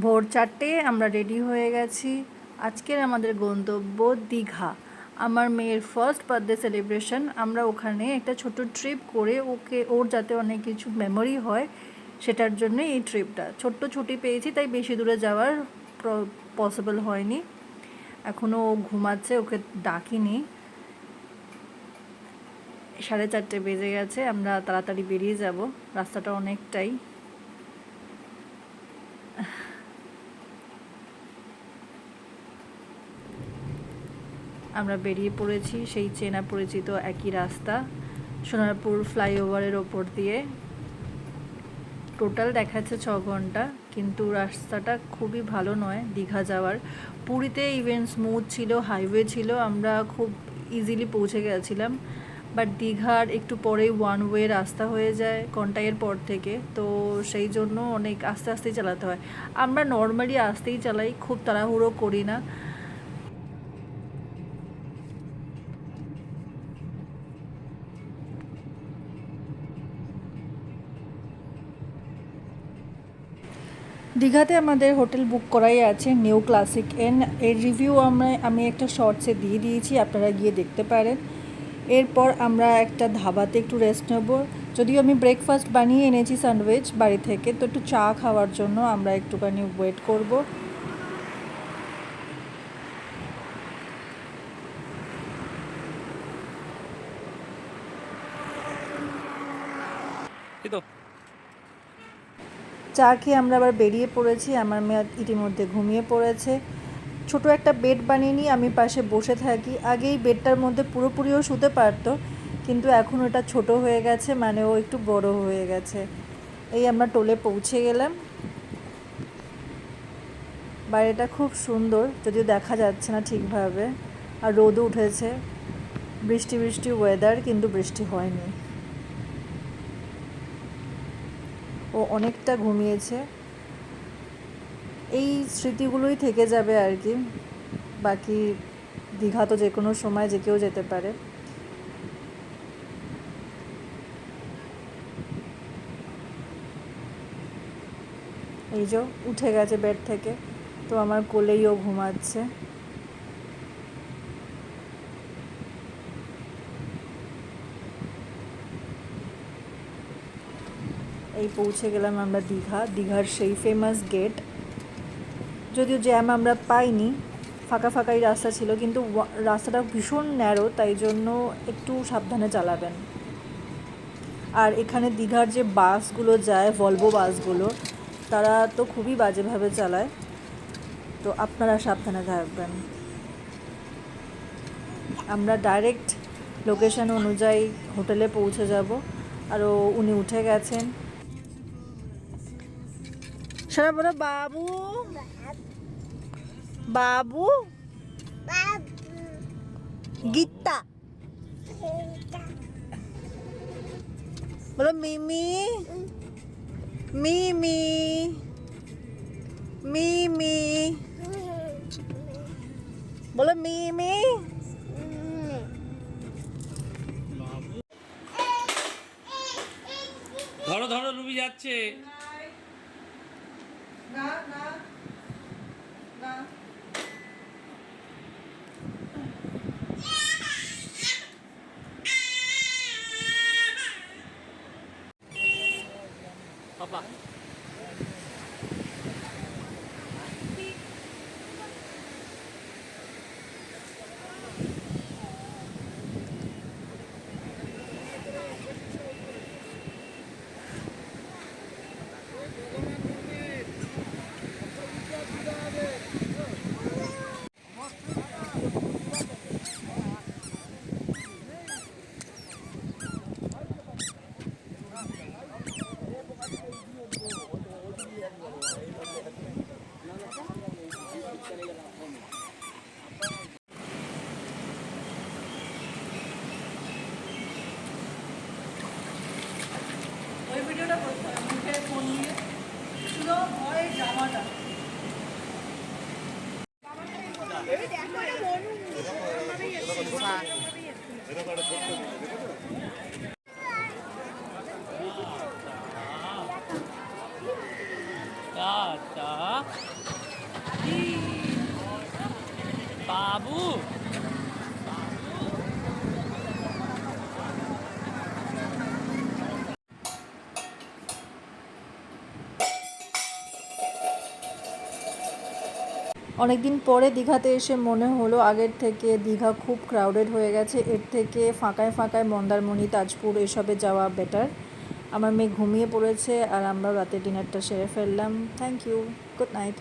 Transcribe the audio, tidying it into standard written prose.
ভোর 4টে আমরা রেডি হয়ে গেছি। আজকের আমাদের গন্তব্য দীঘা। আমার মেয়ের ফার্স্ট বার্থডে সেলিব্রেশন। আমরা ওখানে একটা ছোট ট্রিপ করে ওর যাতে অনেক কিছু মেমোরি হয় সেটার জন্য এই ট্রিপটা। ছোট্ট ছুটি পেয়েছি তাই বেশি দূরে যাওয়ার পসিবল হয়নি। এখনও ও ঘুমাচ্ছে, ওকে ডাকিনি। 4:30 বেজে গেছে। আমরা তাড়াতাড়ি বেরিয়ে যাব, রাস্তাটা অনেকটাই। আমরা বেরিয়ে পড়েছি সেই চেনা পরিচিত একই রাস্তা, সোনারপুর ফ্লাইওভারের ওপর দিয়ে। টোটাল দেখাচ্ছে 6 ঘন্টা, কিন্তু রাস্তাটা খুবই ভালো নয় দীঘা যাওয়ার। পুরীতে ইভেন স্মুথ ছিল, হাইওয়ে ছিল, আমরা খুব ইজিলি পৌঁছে গেছিলাম। বাট দীঘার একটু পরেই ওয়ান ওয়ে রাস্তা হয়ে যায় কন্টাইয়ের পর থেকে, তো সেই জন্য অনেক আস্তে আস্তেই চালাতে হয়। আমরা নর্মালি আস্তেই চালাই, খুব তাড়াহুড়ো করি না। দীঘাতে আমাদের হোটেল বুক করাই আছে, নিউ ক্লাসিক ইন। এর রিভিউ আমি একটা শর্টসে দিয়ে দিয়েছি, আপনারা গিয়ে দেখতে পারেন। এরপর আমরা একটা ধাবাতে একটু রেস্ট নেব। যদিও আমি ব্রেকফাস্ট বানিয়ে এনেছি স্যান্ডউইচ বাড়ি থেকে, তো একটু চা খাওয়ার জন্য আমরা একটুখানি ওয়েট করব। চা খেয়ে আমরা আবার বেরিয়ে পড়েছি। আমার মেয়ে ইতিমধ্যে ঘুমিয়ে পড়েছে। ছোট একটা বেড বানিয়ে নিয়ে আমি পাশে বসে থাকি। আগে এই বেডটার মধ্যে পুরোপুরিও শুতে পারতো, কিন্তু এখন ওটা ছোট হয়ে গেছে, মানে ও একটু বড় হয়ে গেছে। এই আমরা টোলে পৌঁছে গেলাম। বাইরেটা খুব সুন্দর, যদিও দেখা যাচ্ছে না ঠিকভাবে, আর রোদও উঠেছে। বৃষ্টি বৃষ্টি ওয়েদার, কিন্তু বৃষ্টি হয়নি। ও অনেকটা ঘুমিয়েছে। এই স্মৃতিগুলোই থেকে যাবে আর কি। বাকি দীঘা তো যে কোনো সময় যে কেউ যেতে পারে। এই যে উঠে গেছে বেড থেকে, তো আমার কোলেই ও ঘুমাচ্ছে। এই পৌঁছে গেলাম আমরা দীঘার সেই ফেমাস গেট। যদিও জ্যাম আমরা পাইনি, ফাঁকা ফাঁকাই রাস্তা ছিল, কিন্তু রাস্তাটা ভীষণ ন্যারো, তাই জন্য একটু সাবধানে চালাবেন। আর এখানে দীঘার যে বাসগুলো যায়, ভলভো বাসগুলো, তারা তো খুবই বাজেভাবে চালায়, তো আপনারা সাবধানে থাকবেন। আমরা ডাইরেক্ট লোকেশন অনুযায়ী হোটেলে পৌঁছে যাব। আর উনি উঠে গেছেন। সারা বলো বাবু বাবু গীতা, বলো মিমি মিমি মিমি, বলো মিমি। ধরো ধরো, রুবি যাচ্ছে। না না না, পাপা বাবু অনেকদিন পরে দীঘাতে এসে মনে হলো আগের থেকে দীঘা খুব ক্রাউডেড হয়ে গেছে, এর থেকে ফাঁকায় ফাঁকায় মন্দারমণি, তাজপুর এসবে যাওয়া বেটার। আমার মেয়ে ঘুমিয়ে পড়েছে আর আমরা রাতে ডিনারটা সেরে ফেললাম। Thank you, good night.